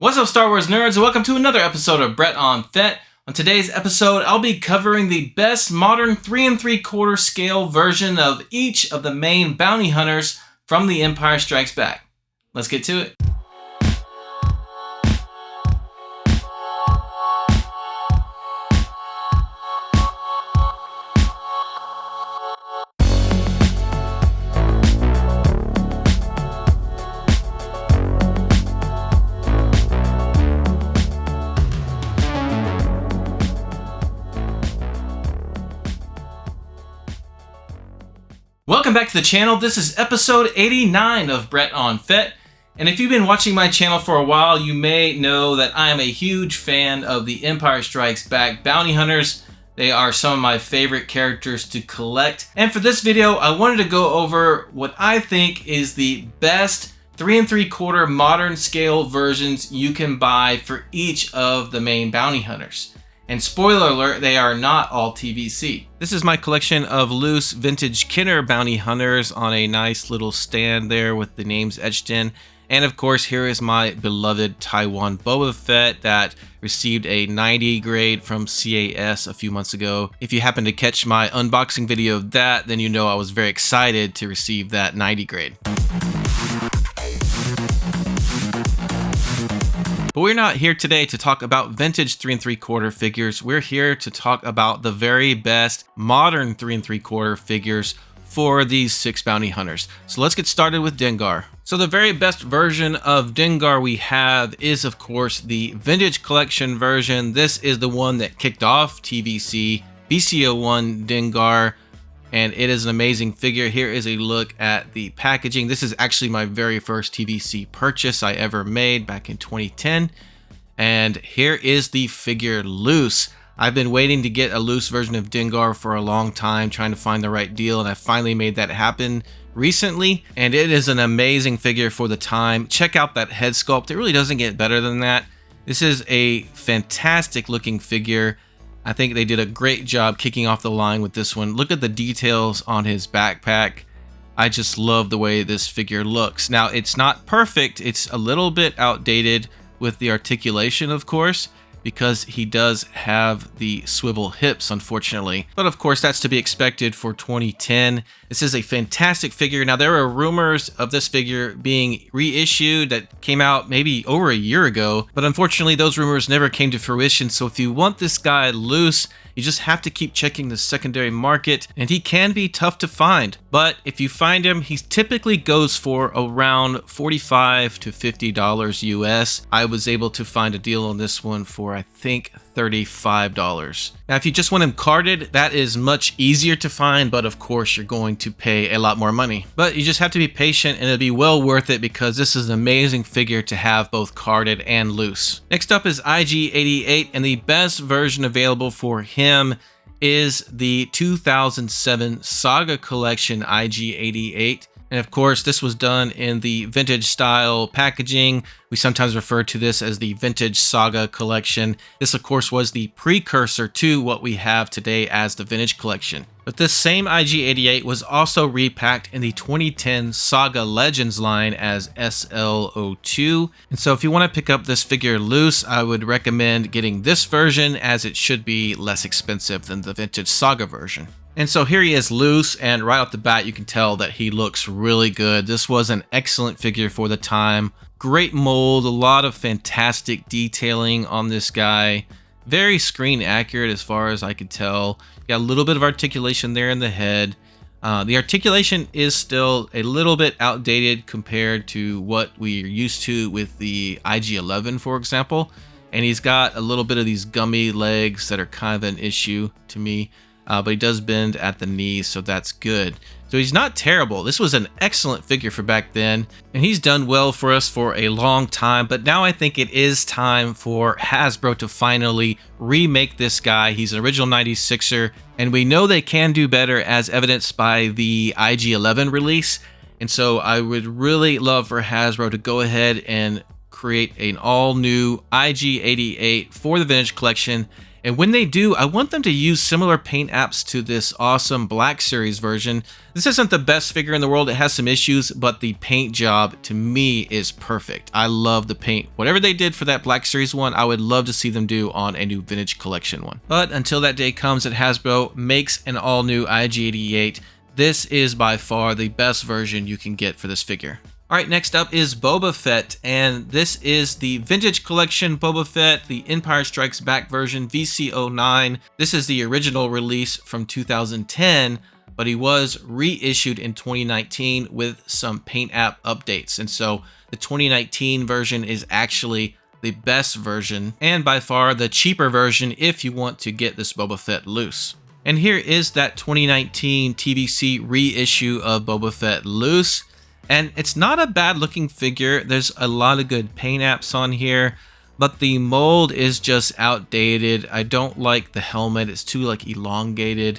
What's up, Star Wars nerds? Welcome to another episode of Brett on Fett. On today's episode, I'll be covering the best modern 3 3/4 scale version of each of the main bounty hunters from The Empire Strikes Back. Let's get to it. Welcome back to the channel. This is episode 89 of Brett on Fett. And if you've been watching my channel for a while, you may know that I am a huge fan of the Empire Strikes Back bounty hunters. They are some of my favorite characters to collect. And for this video, I wanted to go over what I think is the best 3 3/4 modern scale versions you can buy for each of the main bounty hunters. And spoiler alert, they are not all TVC. This is my collection of loose vintage Kenner bounty hunters on a nice little stand there with the names etched in. And of course, here is my beloved Taiwan Boba Fett that received a 90 grade from CAS a few months ago. If you happen to catch my unboxing video of that, then you know I was very excited to receive that 90 grade. But we're not here today to talk about vintage 3 3/4 figures. We're here to talk about the very best modern 3 3/4 figures for these 6 bounty hunters. So let's get started with Dengar. So the very best version of Dengar we have is, of course, the vintage collection version. This is the one that kicked off TVC BCO1 Dengar. And it is an amazing figure. Here is a look at the packaging. This is actually my very first TVC purchase I ever made back in 2010. And here is the figure loose. I've been waiting to get a loose version of Dengar for a long time, trying to find the right deal, and I finally made that happen recently. And it is an amazing figure for the time. Check out that head sculpt. It really doesn't get better than that. This is a fantastic looking figure. I think they did a great job kicking off the line with this one. Look at the details on his backpack. I just love the way this figure looks. Now, it's not perfect. It's a little bit outdated with the articulation, of course, because he does have the swivel hips, unfortunately. But of course, that's to be expected for 2010. This is a fantastic figure. Now, there are rumors of this figure being reissued that came out maybe over a year ago, but unfortunately, those rumors never came to fruition. So if you want this guy loose, you just have to keep checking the secondary market, and he can be tough to find. But if you find him, he typically goes for around $45 to $50 US. I was able to find a deal on this one for, I think, $35. Now, if you just want him carded, that is much easier to find, but of course, you're going to pay a lot more money. But you just have to be patient, and it'll be well worth it because this is an amazing figure to have both carded and loose. Next up is IG-88, and the best version available for him is the 2007 Saga Collection IG-88. And of course, this was done in the vintage style packaging. We sometimes refer to this as the vintage Saga Collection. This, of course, was the precursor to what we have today as the vintage collection. But this same IG-88 was also repacked in the 2010 Saga Legends line as SL02. And so if you want to pick up this figure loose, I would recommend getting this version, as it should be less expensive than the vintage Saga version. And so here he is loose, and right off the bat, you can tell that he looks really good. This was an excellent figure for the time. Great mold, a lot of fantastic detailing on this guy. Very screen accurate as far as I could tell. Got a little bit of articulation there in the head. The articulation is still a little bit outdated compared to what we're used to with the IG-11, for example. And he's got a little bit of these gummy legs that are kind of an issue to me. But he does bend at the knees, so that's good. So he's not terrible. This was an excellent figure for back then, and he's done well for us for a long time. But now I think it is time for Hasbro to finally remake this guy. He's an original 96er, and we know they can do better, as evidenced by the IG-11 release. And so I would really love for Hasbro to go ahead and create an all-new IG-88 for the vintage collection, And when they do, I want them to use similar paint apps to this awesome Black Series version. This isn't the best figure in the world, it has some issues, but the paint job to me is perfect. I love the paint. Whatever they did for that Black Series one, I would love to see them do on a new Vintage Collection one. But until that day comes that Hasbro makes an all new IG-88, this is by far the best version you can get for this figure. Alright, next up is Boba Fett, and this is the Vintage Collection Boba Fett, the Empire Strikes Back version, VC09. This is the original release from 2010, but he was reissued in 2019 with some paint app updates. And so the 2019 version is actually the best version, and by far the cheaper version if you want to get this Boba Fett loose. And here is that 2019 TVC reissue of Boba Fett loose. And it's not a bad looking figure. There's a lot of good paint apps on here, but the mold is just outdated. I don't like the helmet. It's too like elongated,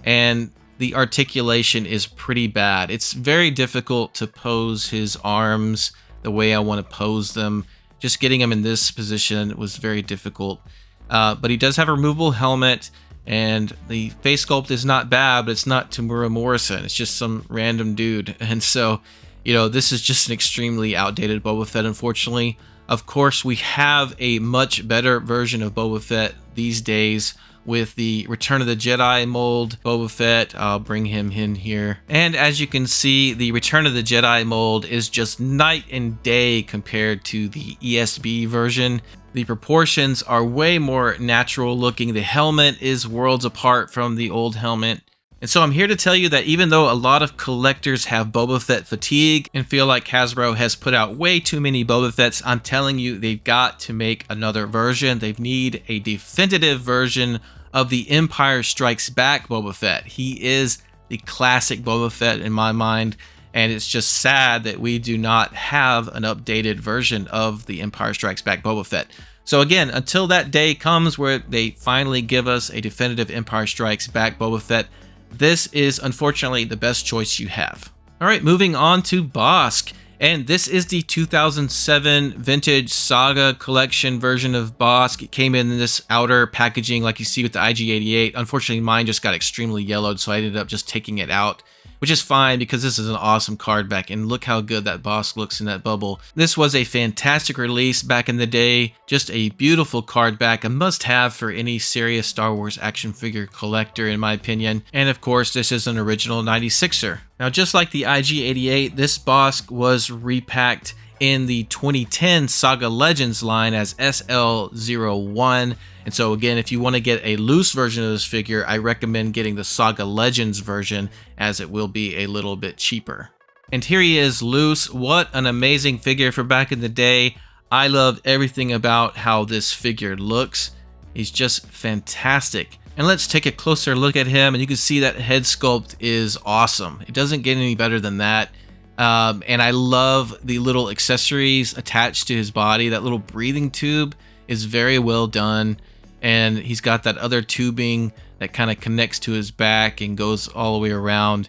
and the articulation is pretty bad. It's very difficult to pose his arms the way I want to pose them. Just getting him in this position was very difficult. But he does have a removable helmet, and the face sculpt is not bad, but it's not Tamura Morrison. It's just some random dude. And so, you know, this is just an extremely outdated Boba Fett, unfortunately. Of course, we have a much better version of Boba Fett these days with the Return of the Jedi mold Boba Fett. I'll bring him in here. And as you can see, the Return of the Jedi mold is just night and day compared to the ESB version. The proportions are way more natural looking. The helmet is worlds apart from the old helmet. And so I'm here to tell you that even though a lot of collectors have Boba Fett fatigue and feel like Hasbro has put out way too many Boba Fetts, I'm telling you they've got to make another version. They need a definitive version of the Empire Strikes Back Boba Fett. He is the classic Boba Fett in my mind, and it's just sad that we do not have an updated version of the Empire Strikes Back Boba Fett. So again, until that day comes where they finally give us a definitive Empire Strikes Back Boba Fett, this is unfortunately the best choice you have. Alright, moving on to Bossk. And this is the 2007 vintage Saga collection version of Bossk. It came in this outer packaging like you see with the IG-88. Unfortunately, mine just got extremely yellowed, so I ended up just taking it out, which is fine because this is an awesome card back, and look how good that Bossk looks in that bubble. This was a fantastic release back in the day, just a beautiful card back, a must-have for any serious Star Wars action figure collector in my opinion. And of course, this is an original 96er. Now, just like the IG-88, this Bossk was repacked in the 2010 Saga Legends line as SL01. And so again, if you want to get a loose version of this figure, I recommend getting the Saga Legends version, as it will be a little bit cheaper. And here he is loose. What an amazing figure for back in the day. I love everything about how this figure looks. He's just fantastic. And let's take a closer look at him, and you can see that head sculpt is awesome. It doesn't get any better than that. And I love the little accessories attached to his body. That little breathing tube is very well done. And he's got that other tubing that kind of connects to his back and goes all the way around.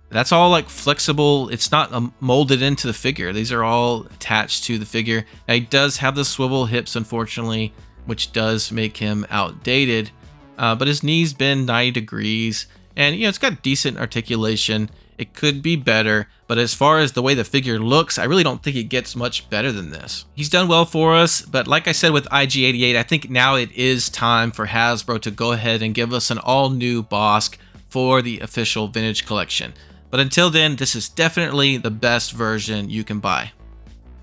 That's all like flexible. It's not molded into the figure. These are all attached to the figure. Now, he does have the swivel hips, unfortunately, which does make him outdated. But his knees bend 90 degrees. And, you know, it's got decent articulation. It could be better, but as far as the way the figure looks, I really don't think it gets much better than this. He's done well for us, but like I said with IG-88, I think now it is time for Hasbro to go ahead and give us an all-new Bossk for the official Vintage Collection. But until then, this is definitely the best version you can buy.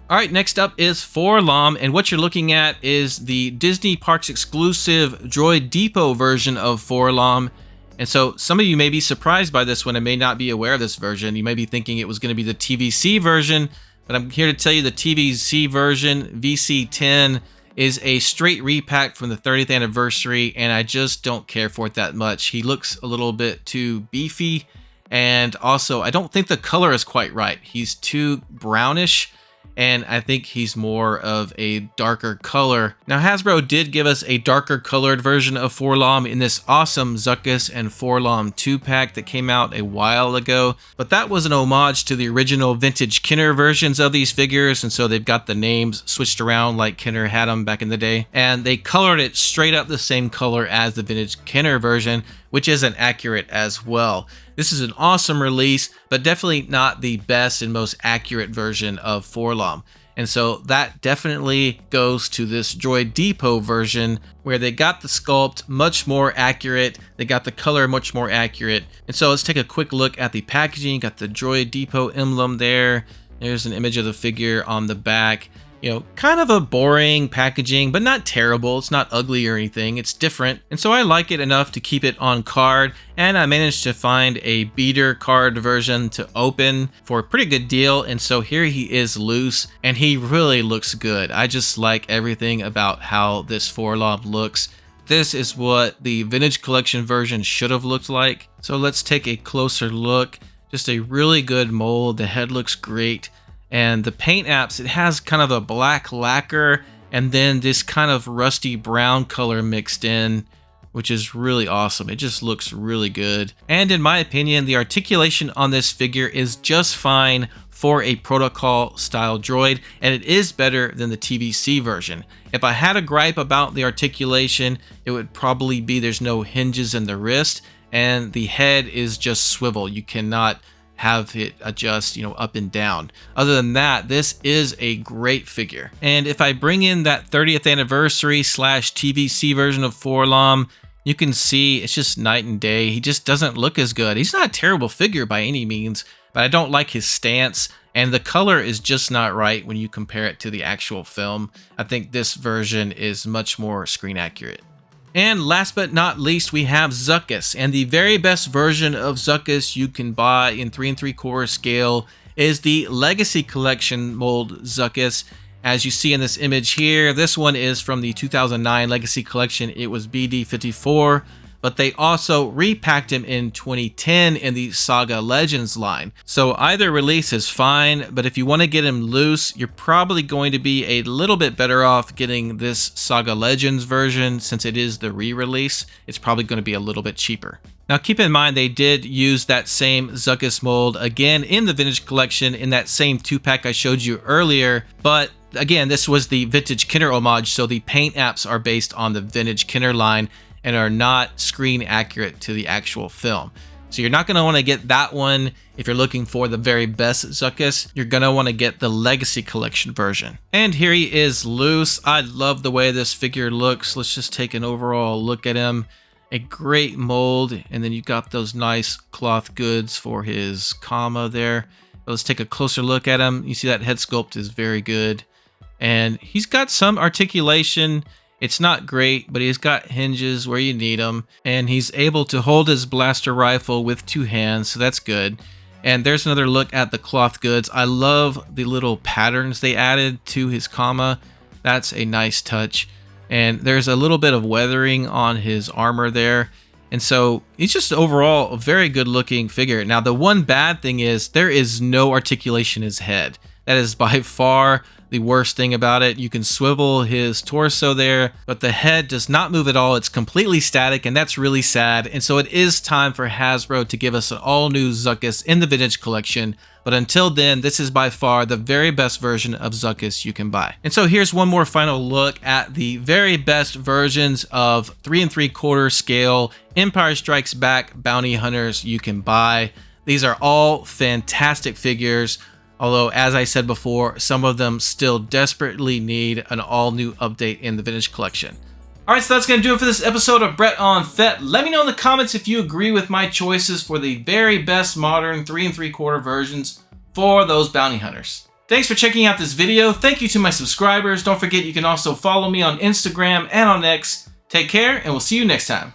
Alright, next up is 4-LOM, and what you're looking at is the Disney Parks exclusive Droid Depot version of 4-LOM. And so some of you may be surprised by this one and may not be aware of this version. You may be thinking it was going to be the TVC version, but I'm here to tell you the TVC version, VC10, is a straight repack from the 30th anniversary, and I just don't care for it that much. He looks a little bit too beefy, and also I don't think the color is quite right. He's too brownish, and I think he's more of a darker color. Now Hasbro did give us a darker colored version of Forlom in this awesome Zuckuss and Forlom 2-pack that came out a while ago, but that was an homage to the original vintage Kenner versions of these figures, and so they've got the names switched around like Kenner had them back in the day, and they colored it straight up the same color as the vintage Kenner version, which isn't accurate as well. This is an awesome release, but definitely not the best and most accurate version of Forlom. And so that definitely goes to this Droid Depot version, where they got the sculpt much more accurate, they got the color much more accurate. And so let's take a quick look at the packaging. Got the Droid Depot emblem there. There's an image of the figure on the back. You know, kind of a boring packaging, but not terrible. It's not ugly or anything. It's different. And so I like it enough to keep it on card. And I managed to find a beater card version to open for a pretty good deal. And so here he is loose, and he really looks good. I just like everything about how this Forlom looks. This is what the vintage collection version should have looked like. So let's take a closer look. Just a really good mold. The head looks great. And the paint apps, it has kind of a black lacquer and then this kind of rusty brown color mixed in, which is really awesome. It just looks really good. And in my opinion, the articulation on this figure is just fine for a protocol style droid, and it is better than the TVC version. If I had a gripe about the articulation, it would probably be there's no hinges in the wrist and the head is just swivel. You cannot have it adjust, up and down. Other than that, this is a great figure. And if I bring in that 30th anniversary / TVC version of Forlom, you can see it's just night and day. He just doesn't look as good. He's not a terrible figure by any means, but I don't like his stance, and the color is just not right when you compare it to the actual film. I think this version is much more screen accurate. And last but not least, we have Zuckuss, and the very best version of Zuckuss you can buy in 3 3/4 scale is the Legacy Collection mold Zuckuss. As you see in this image here, this one is from the 2009 Legacy Collection. It was BD54, but they also repacked him in 2010 in the Saga Legends line. So either release is fine, but if you want to get him loose, you're probably going to be a little bit better off getting this Saga Legends version since it is the re-release. It's probably going to be a little bit cheaper. Now keep in mind they did use that same Zuckuss mold again in the Vintage Collection in that same 2-pack I showed you earlier, but again, this was the Vintage Kenner homage, so the paint apps are based on the Vintage Kenner line and are not screen accurate to the actual film. So you're not going to want to get that one if you're looking for the very best Zuckuss. You're going to want to get the Legacy Collection version. And here he is loose. I love the way this figure looks. Let's just take an overall look at him. A great mold, and then you've got those nice cloth goods for his comma there. But let's take a closer look at him. You see that head sculpt is very good. And he's got some articulation. It's not great, but he's got hinges where you need them, and he's able to hold his blaster rifle with 2 hands, so that's good. And there's another look at the cloth goods. I love the little patterns they added to his comma. That's a nice touch. And there's a little bit of weathering on his armor there. And so he's just overall a very good looking figure. Now the one bad thing is there is no articulation in his head. That is by far the worst thing about it. You can swivel his torso there, but the head does not move at all. It's completely static, and that's really sad. And so it is time for Hasbro to give us an all-new Zuckuss in the Vintage Collection. But until then, this is by far the very best version of Zuckuss you can buy. And so here's one more final look at the very best versions of 3 3/4 scale Empire Strikes Back bounty hunters you can buy. These are all fantastic figures. Although, as I said before, some of them still desperately need an all-new update in the Vintage Collection. Alright, so that's going to do it for this episode of Brett on Fett. Let me know in the comments if you agree with my choices for the very best modern 3 3/4 versions for those bounty hunters. Thanks for checking out this video. Thank you to my subscribers. Don't forget you can also follow me on Instagram and on X. Take care, and we'll see you next time.